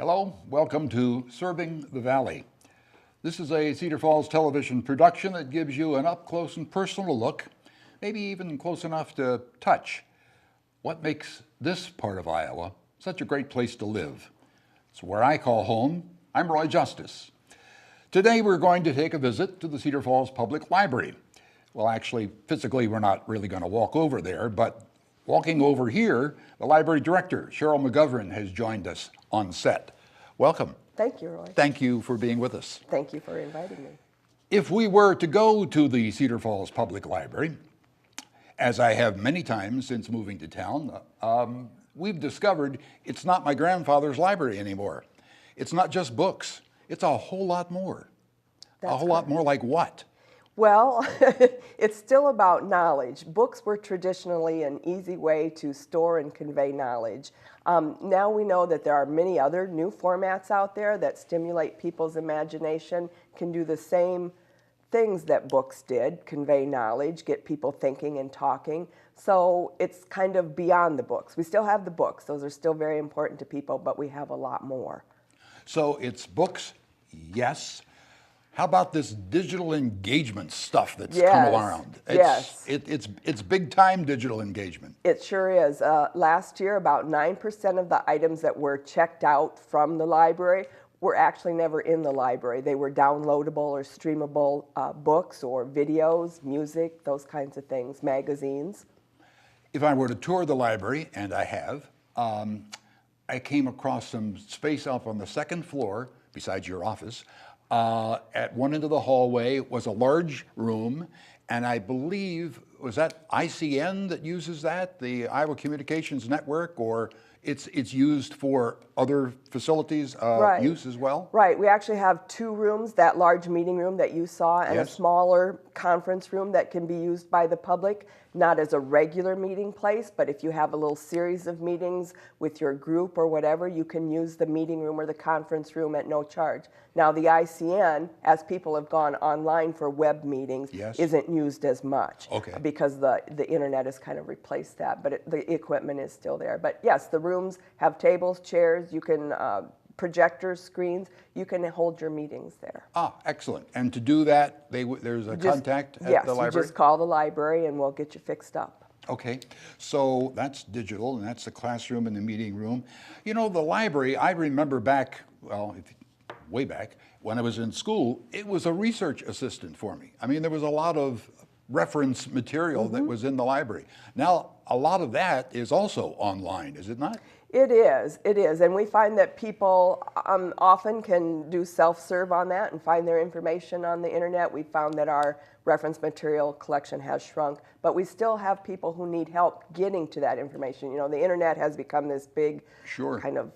Hello, welcome to Serving the Valley. This is a Cedar Falls television production that gives you an up-close and personal look, maybe even close enough to touch, what makes this part of Iowa such a great place to live. It's where I call home. I'm Roy Justice. Today we're going to take a visit to the Cedar Falls Public Library. Well, actually, physically we're not really going to walk over there, but walking over here, the library director, Cheryl McGovern, has joined us on set. Welcome. Thank you, Roy. Thank you for being with us. Thank you for inviting me. If we were to go to the Cedar Falls Public Library, as I have many times since moving to town, we've discovered it's not my grandfather's library anymore. It's not just books. It's a whole lot more. That's a whole lot more like what? Well, it's still about knowledge. Books were traditionally an easy way to store and convey knowledge. Now we know that there are many other new formats out there that stimulate people's imagination, can do the same things that books did, convey knowledge, get people thinking and talking. So it's kind of beyond the books. We still have the books. Those are still very important to people, but we have a lot more. So it's books, yes. How about this digital engagement stuff that's come around? It's big time digital engagement. It sure is. Last year, about 9% of the items that were checked out from the library were actually never in the library. They were downloadable or streamable books or videos, music, those kinds of things, magazines. If I were to tour the library, and I have, I came across some space up on the second floor, besides your office. At one end of the hallway was a large room, and I believe, was that ICN that uses that, the Iowa Communications Network, or it's used for other facilities use as well? Right. We actually have two rooms, that large meeting room that you saw, and a smaller conference room that can be used by the public, not as a regular meeting place, but if you have a little series of meetings with your group or whatever, you can use the meeting room or the conference room at no charge. Now the ICN, as people have gone online for web meetings, isn't used as much because the internet has kind of replaced that, but the equipment is still there. But yes, the rooms have tables, chairs, you can projectors, screens, you can hold your meetings there. Ah, excellent. And to do that, there's a contact at the library? Yes, you just call the library and we'll get you fixed up. Okay, so that's digital, and that's the classroom and the meeting room. You know, the library, I remember back, well, way back, when I was in school, it was a research assistant for me. I mean, there was a lot of reference material that was in the library. Now, a lot of that is also online, is it not? It is, and we find that people often can do self-serve on that and find their information on the internet. We found that our reference material collection has shrunk, but we still have people who need help getting to that information. You know, the internet has become this big kind of,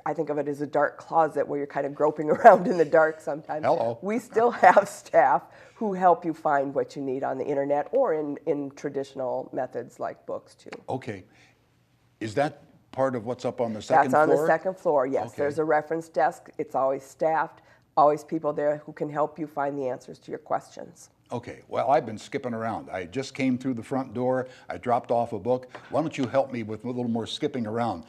I think of it as a dark closet where you're kind of groping around in the dark sometimes. Hello. We still have staff who help you find what you need on the internet or in traditional methods like books too. Okay. Is that part of what's up on the second floor? That's on the second floor, yes. Okay. There's a reference desk. It's always staffed, always people there who can help you find the answers to your questions. Okay, well, I've been skipping around. I just came through the front door. I dropped off a book. Why don't you help me with a little more skipping around?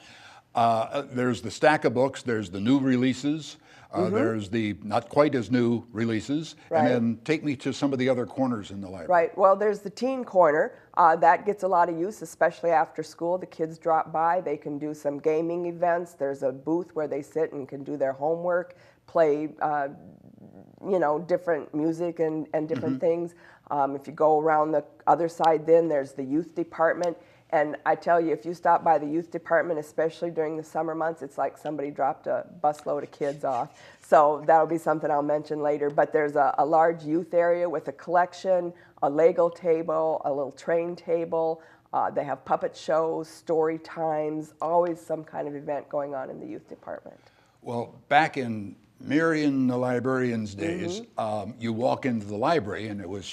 There's the stack of books. There's the new releases. There's the not quite as new releases. And then take me to some of the other corners in the library. Right. Well, there's the teen corner. That gets a lot of use, especially after school. The kids drop by. They can do some gaming events. There's a booth where they sit and can do their homework, play different music and different things. If you go around the other side, then there's the youth department. And I tell you, if you stop by the youth department, especially during the summer months, it's like somebody dropped a busload of kids off. So that'll be something I'll mention later. But there's a large youth area with a collection, a Lego table, a little train table. They have puppet shows, story times, always some kind of event going on in the youth department. Well, back in Marion the librarian's days, you walk into the library and it was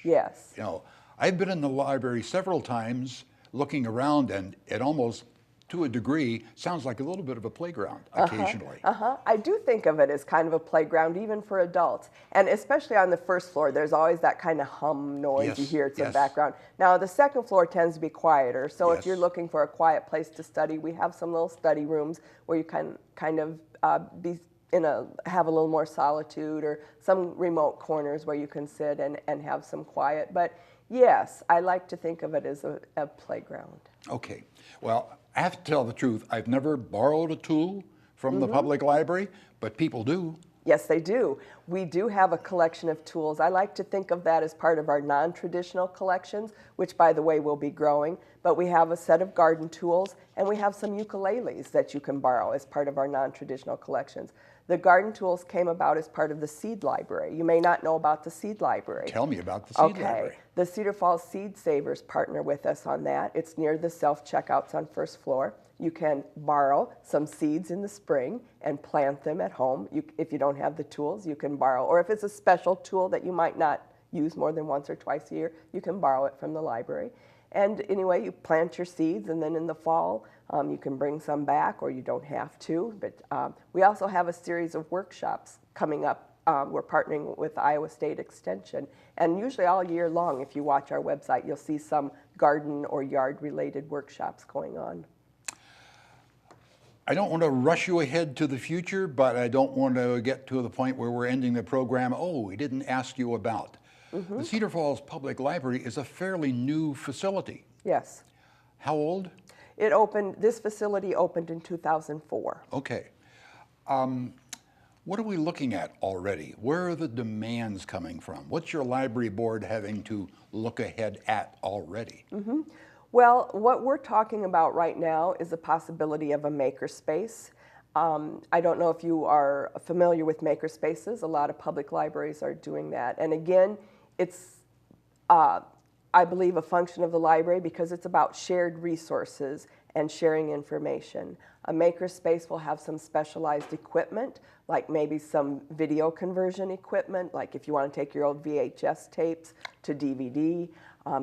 Yes. You know, I've been in the library several times looking around, and it almost to a degree, sounds like a little bit of a playground occasionally. I do think of it as kind of a playground, even for adults. And especially on the first floor, there's always that kind of hum noise you hear in the background. Now, the second floor tends to be quieter. So if you're looking for a quiet place to study, we have some little study rooms where you can kind of have a little more solitude, or some remote corners where you can sit and have some quiet. But yes, I like to think of it as a playground. Okay. Well, I have to tell the truth. I've never borrowed a tool from the public library, but people do. Yes, they do. We do have a collection of tools. I like to think of that as part of our non-traditional collections, which, by the way, will be growing. But we have a set of garden tools, and we have some ukuleles that you can borrow as part of our non-traditional collections. The garden tools came about as part of the Seed Library. You may not know about the Seed Library. Tell me about the Seed Library. The Cedar Falls Seed Savers partner with us on that. It's near the self-checkouts on first floor. You can borrow some seeds in the spring and plant them at home. If you don't have the tools, you can borrow. Or if it's a special tool that you might not use more than once or twice a year, you can borrow it from the library. And anyway, you plant your seeds, and then in the fall, you can bring some back, or you don't have to. But we also have a series of workshops coming up. We're partnering with Iowa State Extension. And usually all year long, if you watch our website, you'll see some garden or yard-related workshops going on. I don't want to rush you ahead to the future, but I don't want to get to the point where we're ending the program. Oh, we didn't ask you about. The Cedar Falls Public Library is a fairly new facility. Yes. How old? This facility opened in 2004. Okay. What are we looking at already? Where are the demands coming from? What's your library board having to look ahead at already? Well, what we're talking about right now is the possibility of a makerspace. I don't know if you are familiar with makerspaces. A lot of public libraries are doing that. And again, it's, I believe, a function of the library because it's about shared resources and sharing information. A makerspace will have some specialized equipment, like maybe some video conversion equipment, like if you want to take your old VHS tapes to DVD.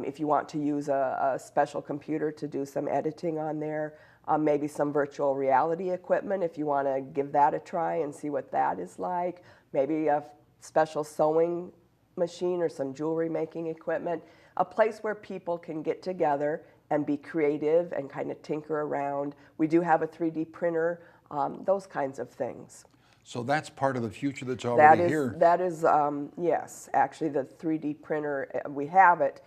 If you want to use a special computer to do some editing on there, maybe some virtual reality equipment if you want to give that a try and see what that is like, maybe a special sewing machine or some jewelry making equipment, a place where people can get together and be creative and kind of tinker around. We do have a 3D printer, those kinds of things. So that's part of the future that's already here. That is, yes, actually the 3D printer, we have it.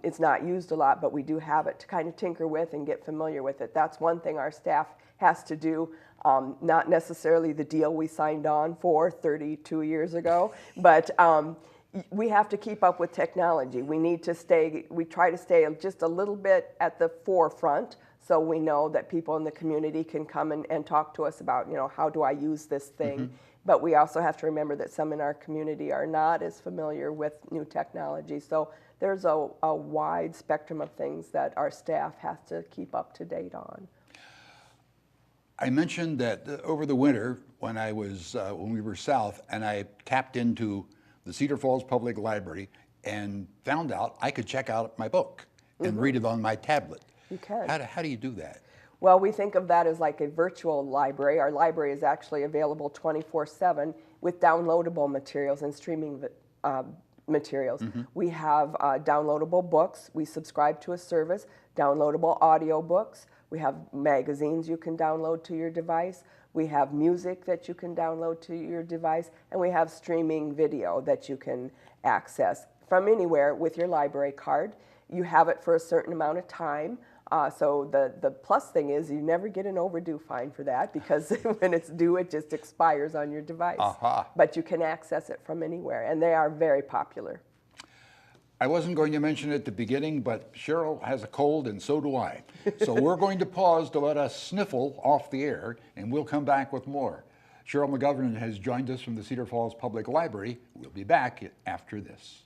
It's not used a lot, but we do have it to kind of tinker with and get familiar with it. That's one thing our staff has to do, not necessarily the deal we signed on for 32 years ago, but we have to keep up with technology. We try to stay just a little bit at the forefront so we know that people in the community can come and talk to us about, how do I use this thing? But we also have to remember that some in our community are not as familiar with new technology. So there's a wide spectrum of things that our staff has to keep up to date on. I mentioned that over the winter when we were south and I tapped into the Cedar Falls Public Library and found out I could check out my book and read it on my tablet. You can. How do you do that? Well, we think of that as like a virtual library. Our library is actually available 24/7 with downloadable materials and streaming materials. We have downloadable books. We subscribe to a service, downloadable audio books. We have magazines you can download to your device. We have music that you can download to your device. And we have streaming video that you can access from anywhere with your library card. You have it for a certain amount of time. So the plus thing is you never get an overdue fine for that because when it's due, it just expires on your device. But you can access it from anywhere, and they are very popular. I wasn't going to mention it at the beginning, but Cheryl has a cold and so do I. So we're going to pause to let us sniffle off the air, and we'll come back with more. Cheryl McGovern has joined us from the Cedar Falls Public Library. We'll be back after this.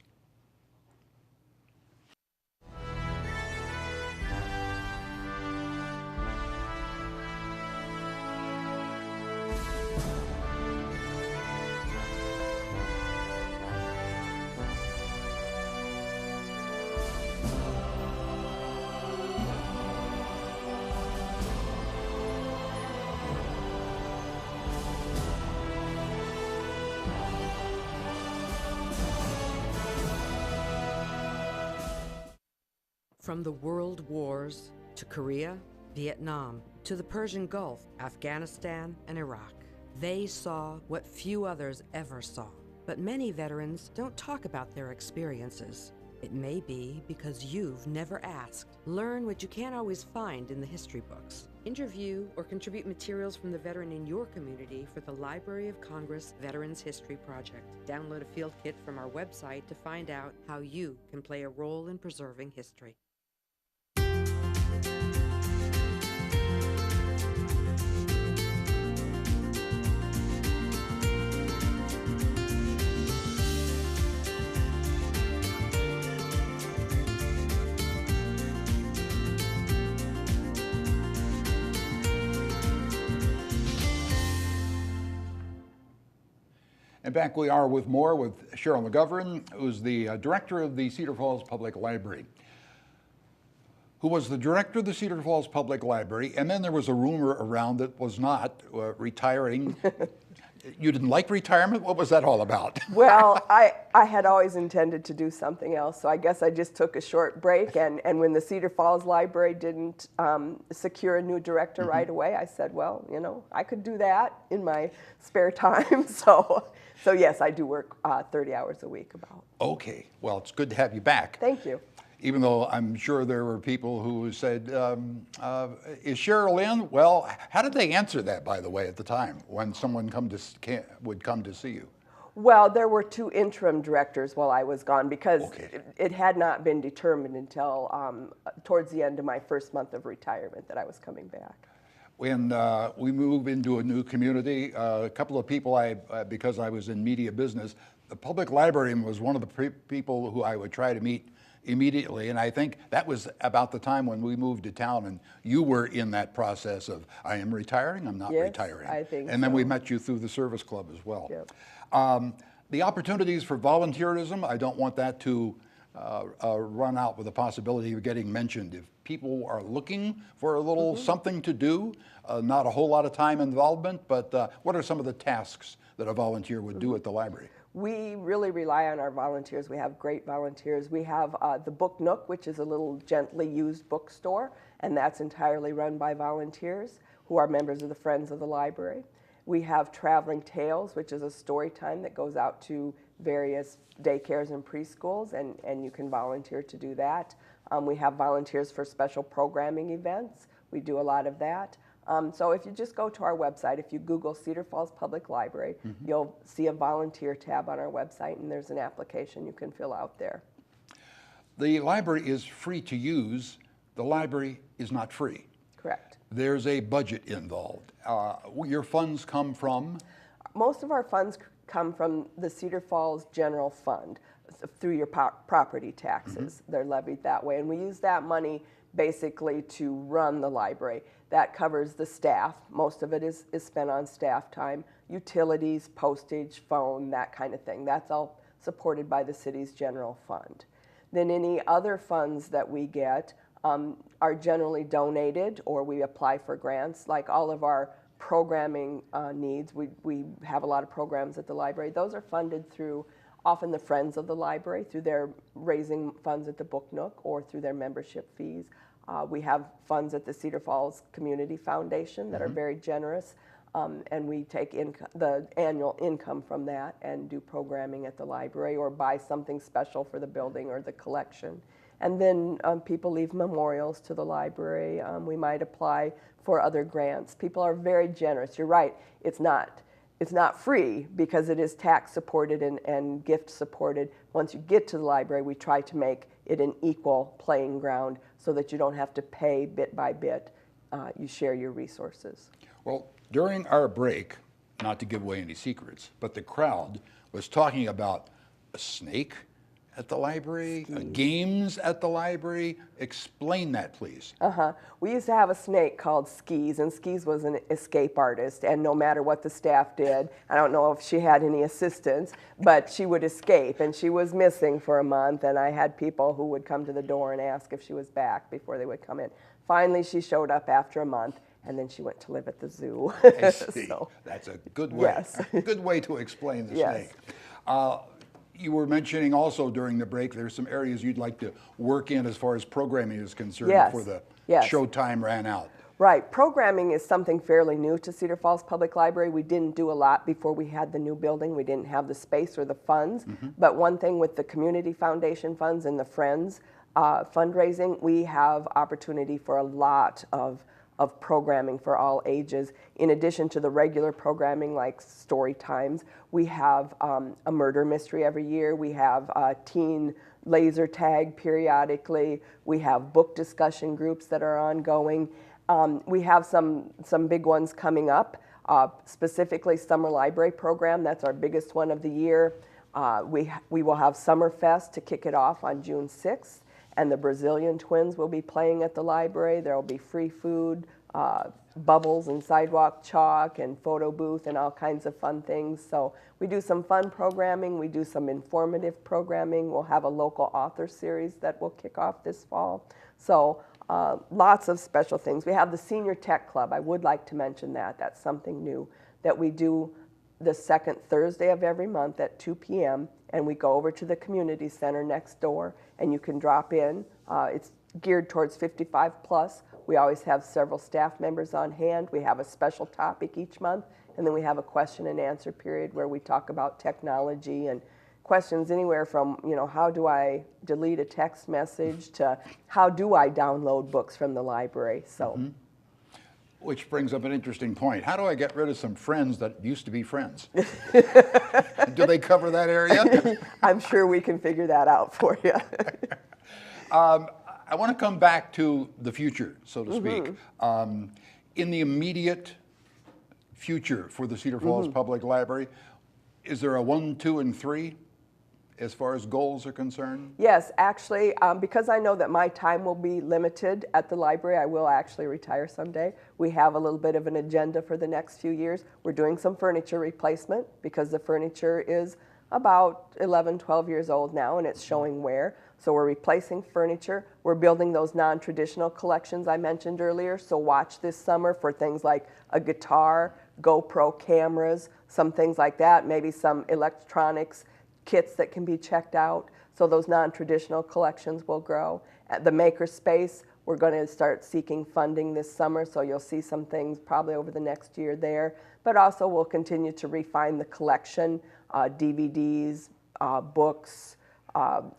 From the world wars to Korea, Vietnam, to the Persian Gulf, Afghanistan, and Iraq, they saw what few others ever saw. But many veterans don't talk about their experiences. It may be because you've never asked. Learn what you can't always find in the history books. Interview or contribute materials from the veteran in your community for the Library of Congress Veterans History Project. Download a field kit from our website to find out how you can play a role in preserving history. And back we are with more with Cheryl McGovern, who's the director of the Cedar Falls Public Library, who was the director of the Cedar Falls Public Library, and then there was a rumor around that was not retiring. You didn't like retirement? What was that all about? Well, I had always intended to do something else, so I guess I just took a short break, and when the Cedar Falls Library didn't secure a new director right away, I said, well, you know, I could do that in my spare time, so yes, I do work 30 hours a week about. Okay, well, it's good to have you back. Thank you. Even though I'm sure there were people who said, is Cheryl in? Well, how did they answer that, by the way, at the time, when someone would come to see you? Well, there were two interim directors while I was gone because it had not been determined until towards the end of my first month of retirement that I was coming back. When we move into a new community, a couple of people, because I was in media business, the public librarian was one of the people who I would try to meet immediately, and I think that was about the time when we moved to town and you were in that process of, I am retiring, I'm not retiring. I think and then so. we met you through the service club as well. Yep. The opportunities for volunteerism, I don't want that to run out with the possibility of getting mentioned. If people are looking for a little something to do, not a whole lot of time involvement, but what are some of the tasks that a volunteer would do at the library? We really rely on our volunteers. We have great volunteers. We have the Book Nook, which is a little gently used bookstore, and that's entirely run by volunteers who are members of the Friends of the Library. We have Traveling Tales, which is a story time that goes out to various daycares and preschools, and you can volunteer to do that. We have volunteers for special programming events. We do a lot of that. So if you just go to our website, if you Google Cedar Falls Public Library, you'll see a volunteer tab on our website, and there's an application you can fill out there. The library is free to use. The library is not free. Correct. There's a budget involved. Your funds come from? Most of our funds come from the Cedar Falls General Fund through your property taxes. They're levied that way, and we use that money basically to run the library. That covers the staff. Most of it is spent on staff time, utilities, postage, phone, that kind of thing. That's all supported by the city's general fund. Then any other funds that we get are generally donated, or we apply for grants. Like all of our programming needs, we have a lot of programs at the library. Those are funded through often the Friends of the Library, through their raising funds at the Book Nook or through their membership fees. We have funds at the Cedar Falls Community Foundation that are very generous, and we take the annual income from that and do programming at the library or buy something special for the building or the collection. And then people leave memorials to the library. We might apply for other grants. People are very generous. You're right, it's not free because it is tax supported and gift supported. Once you get to the library, we try to make it an equal playing ground so that you don't have to pay bit by bit. You share your resources. Well, during our break, not to give away any secrets, but the crowd was talking about a snake at the library, games at the library. Explain that, please. We used to have a snake called Skis, and Skis was an escape artist, and no matter what the staff did, I don't know if she had any assistants, but she would escape, and she was missing for a month, and I had people who would come to the door and ask if she was back before they would come in. Finally, she showed up after a month, and then she went to live at the zoo. I see. So, that's a good way. yes. Good way to explain the Yes. snake. You were mentioning also during the break, there's some areas you'd like to work in as far as programming is concerned Yes, before the yes. show time ran out. Right. Programming is something fairly new to Cedar Falls Public Library. We didn't do a lot before we had the new building. We didn't have the space or the funds. But one thing with the Community Foundation funds and the Friends fundraising, we have opportunity for a lot of programming for all ages. In addition to the regular programming like story times, we have a murder mystery every year. We have teen laser tag periodically. We have book discussion groups that are ongoing. We have some big ones coming up, specifically Summer Library Program. That's our biggest one of the year. We will have Summerfest to kick it off on June 6th, and the Brazilian Twins will be playing at the library. There will be free food, bubbles and sidewalk chalk and photo booth and all kinds of fun things. So we do some fun programming. We do some informative programming. We'll have a local author series that will kick off this fall. So lots of special things. We have the Senior Tech Club. I would like to mention that. That's something new that we do the second Thursday of every month at 2 p.m. and we go over to the community center next door and you can drop in. It's geared towards 55 plus. We always have several staff members on hand. We have a special topic each month, and then we have a question and answer period where we talk about technology and questions anywhere from, how do I delete a text message to how do I download books from the library. So, Which brings up an interesting point. How do I get rid of some friends that used to be friends? Do they cover that area? I'm sure we can figure that out for you. I want to come back to the future, so to speak. In the immediate future for the Cedar Falls Public Library, is there a 1, 2, and 3 as far as goals are concerned? Yes, actually, because I know that my time will be limited at the library, I will actually retire someday. We have a little bit of an agenda for the next few years. We're doing some furniture replacement because the furniture is about 11, 12 years old now and it's showing wear. So we're replacing furniture. We're building those non-traditional collections I mentioned earlier. So watch this summer for things like a guitar, GoPro cameras, some things like that, maybe some electronics kits that can be checked out. So those non-traditional collections will grow. At the makerspace, we're going to start seeking funding this summer, so you'll see some things probably over the next year there. But also we'll continue to refine the collection, DVDs, books.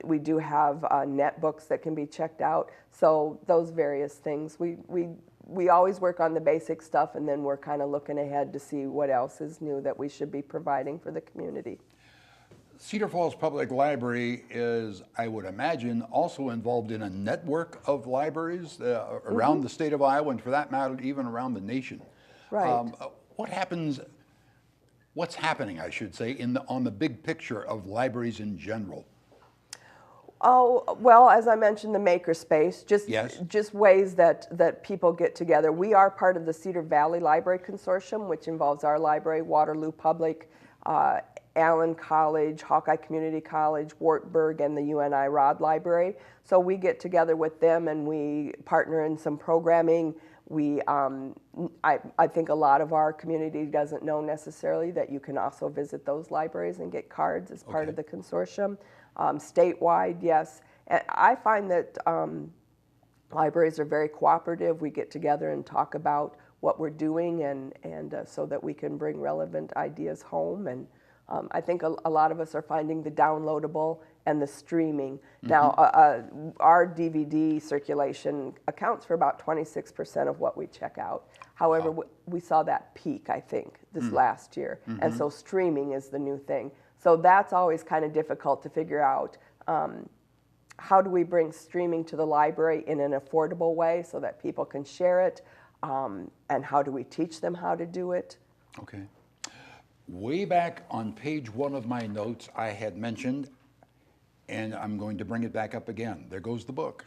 We do have net books that can be checked out. So those various things. We always work on the basic stuff, and then we're kind of looking ahead to see what else is new that we should be providing for the community. Cedar Falls Public Library is, I would imagine, also involved in a network of libraries around the state of Iowa, and for that matter, even around the nation. Right. What's happening, I should say, on the big picture of libraries in general? Oh, well, as I mentioned, the makerspace, just ways that people get together. We are part of the Cedar Valley Library Consortium, which involves our library, Waterloo Public, Allen College, Hawkeye Community College, Wartburg, and the UNI Rod Library. So we get together with them and we partner in some programming. I think a lot of our community doesn't know necessarily that you can also visit those libraries and get cards as part of the consortium. Statewide, yes. And I find that libraries are very cooperative. We get together and talk about what we're doing and so that we can bring relevant ideas home. And I think a lot of us are finding the downloadable and the streaming. Now, our DVD circulation accounts for about 26% of what we check out. However, we saw that peak, I think, this last year. And so streaming is the new thing. So that's always kind of difficult to figure out. How do we bring streaming to the library in an affordable way so that people can share it? And how do we teach them how to do it? Okay. Way back on page 1 of my notes, I had mentioned, and I'm going to bring it back up again. There goes the book.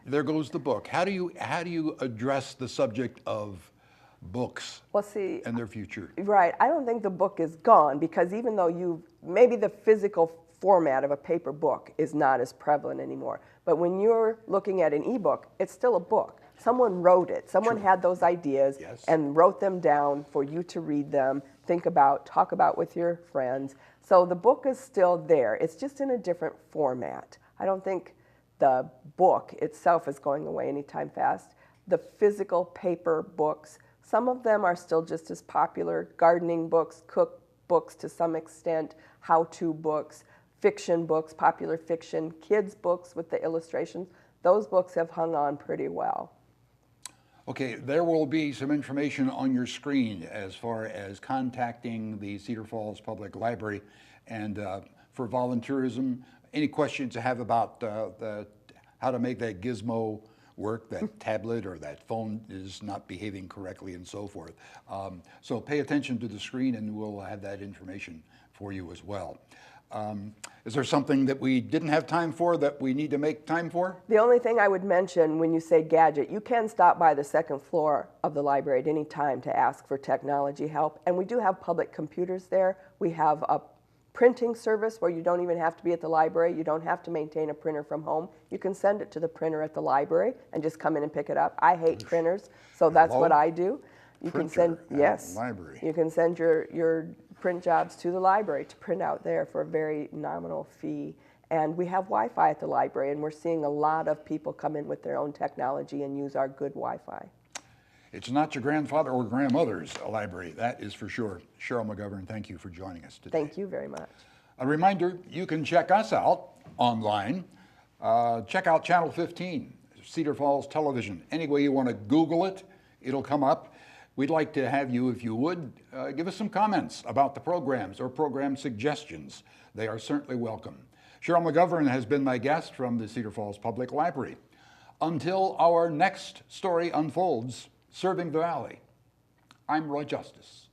There goes the book. How do you address the subject of books and their future? Right. I don't think the book is gone because even though maybe the physical format of a paper book is not as prevalent anymore. But when you're looking at an ebook, it's still a book. Someone wrote it. Someone had those ideas and wrote them down for you to read them, think about, talk about with your friends. So the book is still there. It's just in a different format. I don't think the book itself is going away anytime fast. The physical paper books, some of them are still just as popular. Gardening books, cookbooks to some extent, how-to books, fiction books, popular fiction, kids books with the illustrations. Those books have hung on pretty well. Okay, there will be some information on your screen as far as contacting the Cedar Falls Public Library, and for volunteerism, any questions you have about how to make that gizmo work, that tablet or that phone is not behaving correctly and so forth. So pay attention to the screen and we'll have that information for you as well. Is there something that we didn't have time for that we need to make time for? The only thing I would mention when you say gadget, you can stop by the second floor of the library at any time to ask for technology help. And we do have public computers there. We have a printing service where you don't even have to be at the library. You don't have to maintain a printer from home. You can send it to the printer at the library and just come in and pick it up. I hate printers, so that's what I do. You can send, yes, library. You can send your print jobs to the library to print out there for a very nominal fee. And we have Wi-Fi at the library, and we're seeing a lot of people come in with their own technology and use our good Wi-Fi. It's not your grandfather or grandmother's library, that is for sure. Cheryl McGovern, thank you for joining us today. Thank you very much. A reminder, you can check us out online. Check out Channel 15, Cedar Falls Television. Any way you want to Google it, it'll come up. We'd like to have you, if you would, give us some comments about the programs or program suggestions. They are certainly welcome. Cheryl McGovern has been my guest from the Cedar Falls Public Library. Until our next story unfolds, Serving the Valley, I'm Roy Justice.